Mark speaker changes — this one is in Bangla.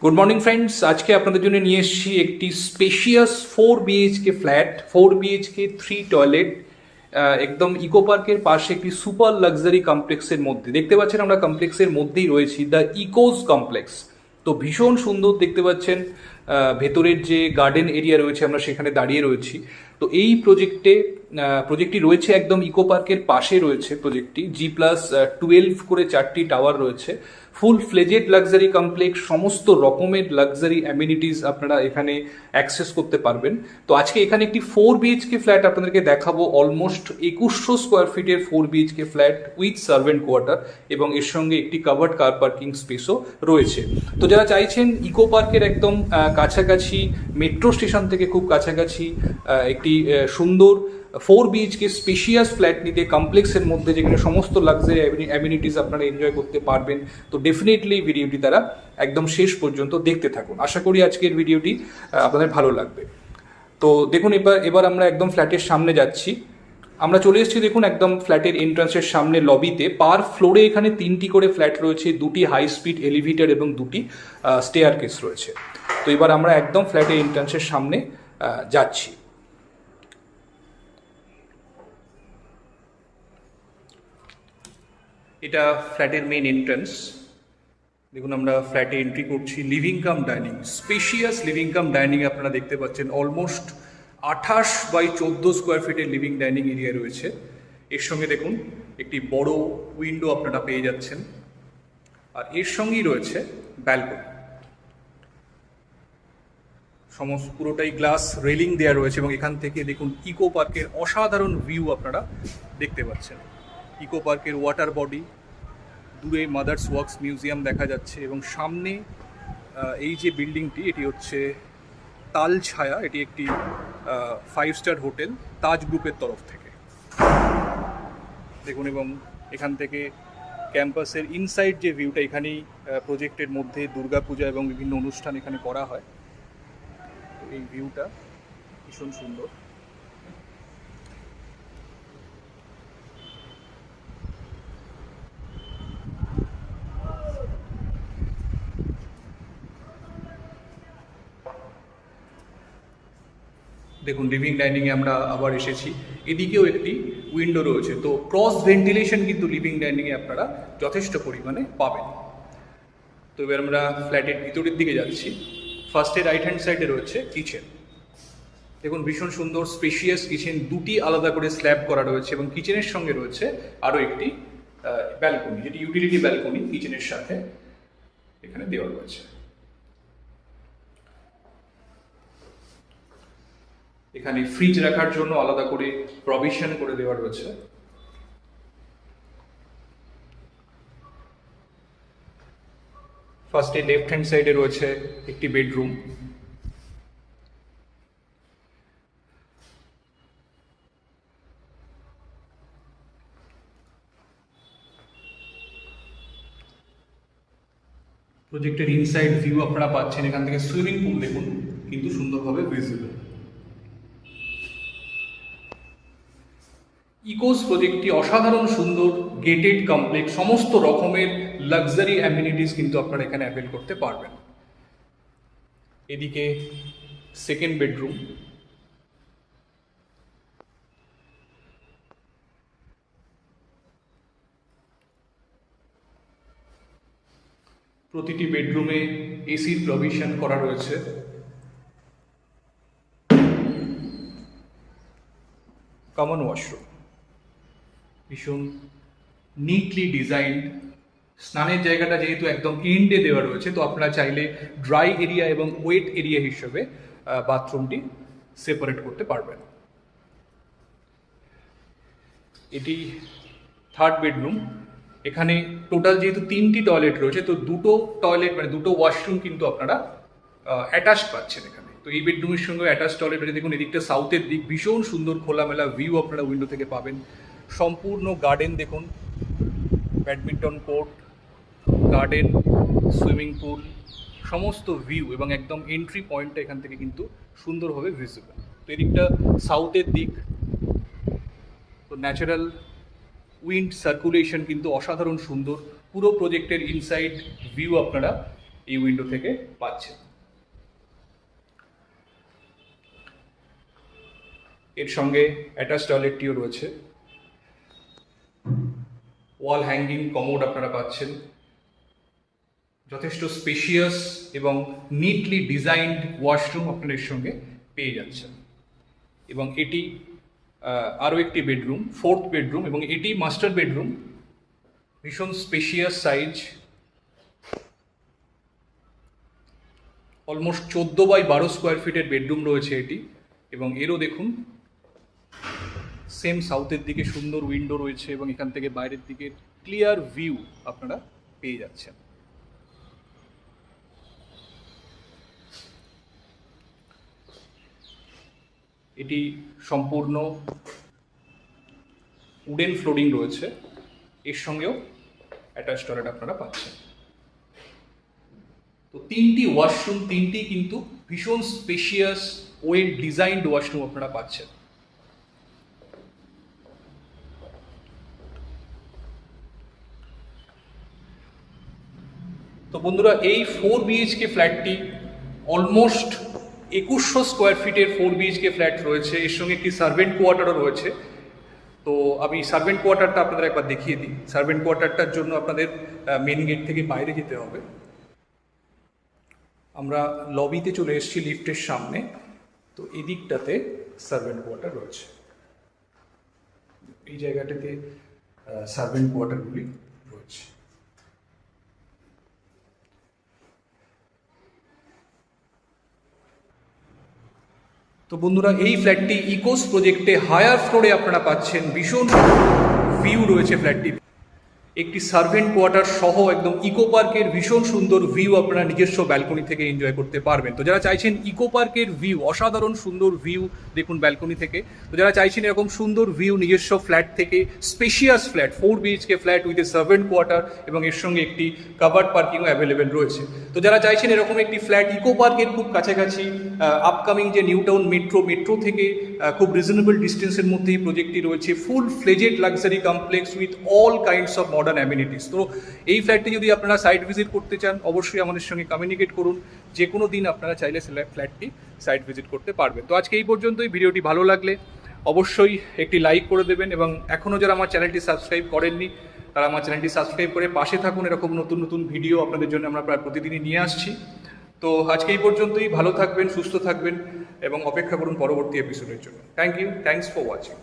Speaker 1: গুড মর্নিং ফ্রেন্ডস, আজকে আপনাদের জন্য নিয়ে এসেছি একটি spacious 4 BHK flat, 4 BHK 3 toilet, একদম ইকো পার্কের পাশে একটি সুপার লাক্সারি কমপ্লেক্সের মধ্যে। দেখতে পাচ্ছেন আমরা কমপ্লেক্সের মধ্যেই রয়েছি, দ্য ইকোজ কমপ্লেক্স। তো ভীষণ সুন্দর দেখতে পাচ্ছেন, ভেতরের যে গার্ডেন এরিয়া রয়েছে আমরা সেখানে দাঁড়িয়ে রয়েছি। তো এই প্রজেক্টটি রয়েছে একদম ইকো পার্কের পাশে রয়েছে। প্রজেক্টটি G+12 করে 4টি টাওয়ার রয়েছে। ফুল ফ্লেজেড লাক্সারি কমপ্লেক্স, সমস্ত রকমের লাক্সারি অ্যামিনিটিস আপনারা এখানে অ্যাক্সেস করতে পারবেন। তো আজকে এখানে একটি 4 BHK ফ্ল্যাট আপনাদেরকে দেখাবো, অলমোস্ট 2100 স্কোয়ার ফিটের 4 BHK flat with servant quarter, এবং এর সঙ্গে একটি কাভার্ড কার পার্কিং স্পেসও রয়েছে। তো যারা চাইছেন ইকো পার্কের একদম কাছাকাছি, মেট্রো স্টেশন থেকে খুব কাছাকাছি একটি সুন্দর 4 BHK স্পেশিয়াস ফ্ল্যাট নিতে কমপ্লেক্সের মধ্যে, যেখানে সমস্ত লাক্সারি অ্যামিনিটিস আপনারা এনজয় করতে পারবেন, তো ডেফিনেটলি ভিডিওটি তারা একদম শেষ পর্যন্ত দেখতে থাকুন। আশা করি আজকের ভিডিওটি আপনাদের ভালো লাগবে। তো দেখুন, এবার আমরা একদম ফ্ল্যাটের সামনে যাচ্ছি। আমরা চলে এসেছি দেখুন একদম ফ্ল্যাটের এন্ট্রান্সের সামনে লবিতে। পার ফ্লোরে এখানে 3টি করে ফ্ল্যাট রয়েছে, 2টি হাই স্পিড এলিভেটর এবং 2টি স্টেয়ার কেস রয়েছে। তো এবার আমরা একদম ফ্ল্যাটের এন্ট্রান্সের সামনে যাচ্ছি। এটা ফ্ল্যাটের মেন এন্ট্রান্স। দেখুন, আমরা ফ্ল্যাটে এন্ট্রি করছি। Living cum dining, spacious living cum dining আপনারা দেখতে পাচ্ছেন। অলমোস্ট 28x14 স্কোয়ার ফিটের লিভিং ডাইনিং এরিয়া রয়েছে। এর সঙ্গে দেখুন একটি বড় উইন্ডো আপনারা পেয়ে যাচ্ছেন, আর এর সঙ্গেই রয়েছে ব্যালকনি। সমস্ত পুরোটাই গ্লাস রেলিং দেওয়া রয়েছে, এবং এখান থেকে দেখুন ইকো পার্কের অসাধারণ ভিউ আপনারা দেখতে পাচ্ছেন। ইকো পার্কের ওয়াটার বডি, দূরে মাদার্স ওয়ার্কস মিউজিয়াম দেখা যাচ্ছে, এবং সামনে এই যে বিল্ডিংটি, এটি হচ্ছে তাল ছায়া। এটি একটি 5 স্টার হোটেল তাজ গ্রুপের তরফ থেকে। দেখুন, এবং এখান থেকে ক্যাম্পাসের ইনসাইড যে ভিউটা, এখানেই প্রজেক্টের মধ্যে দুর্গাপূজা এবং বিভিন্ন অনুষ্ঠান এখানে করা হয়। এই ভিউটা ভীষণ সুন্দর। দেখুন, লিভিং ডাইনিংয়ে আমরা আবার এসেছি। এদিকেও একটি উইন্ডো রয়েছে, তো ক্রস ভেন্টিলেশন কিন্তু লিভিং ডাইনিংয়ে আপনারা যথেষ্ট পরিমাণে পাবেন। তো এবার আমরা ফ্ল্যাটের ভিতরের দিকে যাচ্ছি। ফার্স্টে রাইট হ্যান্ড সাইডে রয়েছে কিচেন। দেখুন, ভীষণ সুন্দর স্পেশিয়াস কিচেন, 2টি আলাদা করে স্ল্যাব করা রয়েছে, এবং কিচেনের সঙ্গে রয়েছে আরও একটি ব্যালকনি, যেটি ইউটিলিটি ব্যালকনি কিচেনের সাথে এখানে দেওয়া রয়েছে। এখানে ফ্রিজ রাখার জন্য আলাদা করে প্রভিশন করে দেওয়া রয়েছে। ফার্স্টে লেফট হ্যান্ড সাইডে রয়েছে একটি বেডরুম। প্রজেক্টের ইনসাইড ভিউ আপনারা পাচ্ছেন। এখান থেকে সুইমিং পুল দেখুন কিন্তু সুন্দরভাবে ভিজিবল। ইকোস প্রজেক্টটি অসাধারণ সুন্দর গেটেড কমপ্লেক্স, সমস্ত রকমের লাক্সারি অ্যামিনিটিস কিন্তু আপনারা এখানে অ্যাভেল করতে পারবেন। এদিকে সেকেন্ড বেডরুম। প্রতিটি বেডরুমে এসির প্রভিশন করা রয়েছে। কমন ওয়াশরুম, ভীষণ নিটলি ডিজাইনড। স্নানের জায়গাটা যেহেতু একদম এন্ডে দেওয়া রয়েছে, তো আপনারা চাইলে ড্রাই এরিয়া এবং ওয়েট এরিয়া হিসেবে বাথরুমটি সেপারেট করতে পারবেন। এটি থার্ড বেডরুম। এখানে টোটাল যেহেতু 3টি টয়লেট রয়েছে, তো 2টো টয়লেট মানে 2টো ওয়াশরুম কিন্তু আপনারা অ্যাটাচ পাচ্ছেন এখানে। তো এই বেডরুমের সঙ্গে অ্যাটাচ টয়লেট রয়েছে। দেখুন, এদিকটা সাউথের দিক, ভীষণ সুন্দর খোলামেলা ভিউ আপনারা উইন্ডো থেকে পাবেন। সম্পূর্ণ গার্ডেন দেখুন, badminton court, garden, swimming pool, সমস্ত ভিউ, এবং একদম এন্ট্রি পয়েন্টটা এখান থেকে কিন্তু সুন্দরভাবে ভিজিবল। তো এদিকটা সাউথের দিক, তো ন্যাচারাল উইন্ড সার্কুলেশন কিন্তু অসাধারণ সুন্দর। পুরো প্রজেক্টের ইনসাইড ভিউ আপনারা এই উইন্ডো থেকে পাচ্ছেন। এর সঙ্গে অ্যাটাচ টয়লেটটিও রয়েছে। ওয়াল হ্যাঙ্গিং কমোড আপনারা পাচ্ছেন। যথেষ্ট স্পেশিয়াস এবং নিটলি ডিজাইনড ওয়াশরুম আপনারা এর সঙ্গে পেয়ে যাচ্ছেন। এবং এটি আরও একটি বেডরুম, 4th বেডরুম, এবং এটি মাস্টার বেডরুম। ভীষণ spacious size, almost 14x12 square ফিটের বেডরুম রয়েছে এটি। এবং এরও দেখুন সেম সাউথের দিকে সুন্দর উইন্ডো রয়েছে এবং এখান থেকে বাইরের দিকে ক্লিয়ার ভিউ আপনারা পেয়ে যাচ্ছেন। এটি সম্পূর্ণ উডেন ফ্লোরিং রয়েছে, এর সঙ্গেও অ্যাটাচ টয়লেট আপনারা পাচ্ছেন। তো 3টি ওয়াশরুম, 3টি কিন্তু ভীষণ স্পেশিয়াস ওয়েল ডিজাইনড ওয়াশরুম আপনারা পাচ্ছেন। তো বন্ধুরা, এই 4 বিএইচকে ফ্ল্যাটটি অলমোস্ট 2100 স্কোয়ার ফিটের 4 বিএইচকে ফ্ল্যাট রয়েছে। এর সঙ্গে একটি সার্ভেন্ট কোয়ার্টারও রয়েছে। তো আমি সার্ভেন্ট কোয়ার্টারটা আপনাদের একবার দেখিয়ে দিই। সার্ভেন্ট কোয়ার্টারটার জন্য আপনাদের মেন গেট থেকে বাইরে যেতে হবে। আমরা লবিতে চলে এসেছি লিফটের সামনে। তো এই দিকটাতে সার্ভেন্ট কোয়ার্টার রয়েছে। এই জায়গাটাতে সার্ভেন্ট কোয়ার্টারগুলি রয়েছে। তো বন্ধুরা, এই ফ্ল্যাটটি ইকোস প্রজেক্টে হায়ার ফ্লোরে আপনারা পাচ্ছেন। ভীষণ ভিউ রয়েছে ফ্ল্যাটটি, একটি সার্ভেন্ট কোয়ার্টার সহ একদম ইকো পার্কের ভীষণ সুন্দর ভিউ আপনারা নিজস্ব ব্যালকনি থেকে এনজয় করতে পারবেন। তো যারা চাইছেন ইকো পার্কের ভিউ, অসাধারণ সুন্দর ভিউ দেখুন ব্যালকনি থেকে, তো যারা চাইছেন এরকম সুন্দর ভিউ নিজস্ব ফ্ল্যাট থেকে, spacious flat 4 BHK flat with a servant quarter এবং এর সঙ্গে একটি কাভার্ড পার্কিংও অ্যাভেলেবেল রয়েছে। তো যারা চাইছেন এরকম একটি ফ্ল্যাট ইকো পার্কের খুব কাছাকাছি, আপকামিং যে নিউ টাউন মেট্রো থেকে খুব রিজনেবল ডিস্টেন্সের মধ্যে এই প্রজেক্টটি রয়েছে। Full fledged luxury complex with all kinds of modern amenities. তো এই ফ্ল্যাটটি যদি আপনারা সাইট ভিজিট করতে চান, অবশ্যই আমাদের সঙ্গে কমিউনিকেট করুন। যে কোনো দিন আপনারা চাইলে ফ্ল্যাটটি সাইট ভিজিট করতে পারবেন। তো আজকে এই পর্যন্তই। ভিডিওটি ভালো লাগলে অবশ্যই একটি লাইক করে দেবেন এবং এখনও যারা আমার চ্যানেলটি সাবস্ক্রাইব করেননি তারা আমার চ্যানেলটি সাবস্ক্রাইব করে পাশে থাকুন। এরকম নতুন নতুন ভিডিও আপনাদের জন্য আমরা প্রায় প্রতিদিনই নিয়ে আসছি। তো আজকে এই পর্যন্তই। ভালো থাকবেন, সুস্থ থাকবেন এবং অপেক্ষা করুন পরবর্তী এপিসোডের জন্য। Thank you, thanks for watching.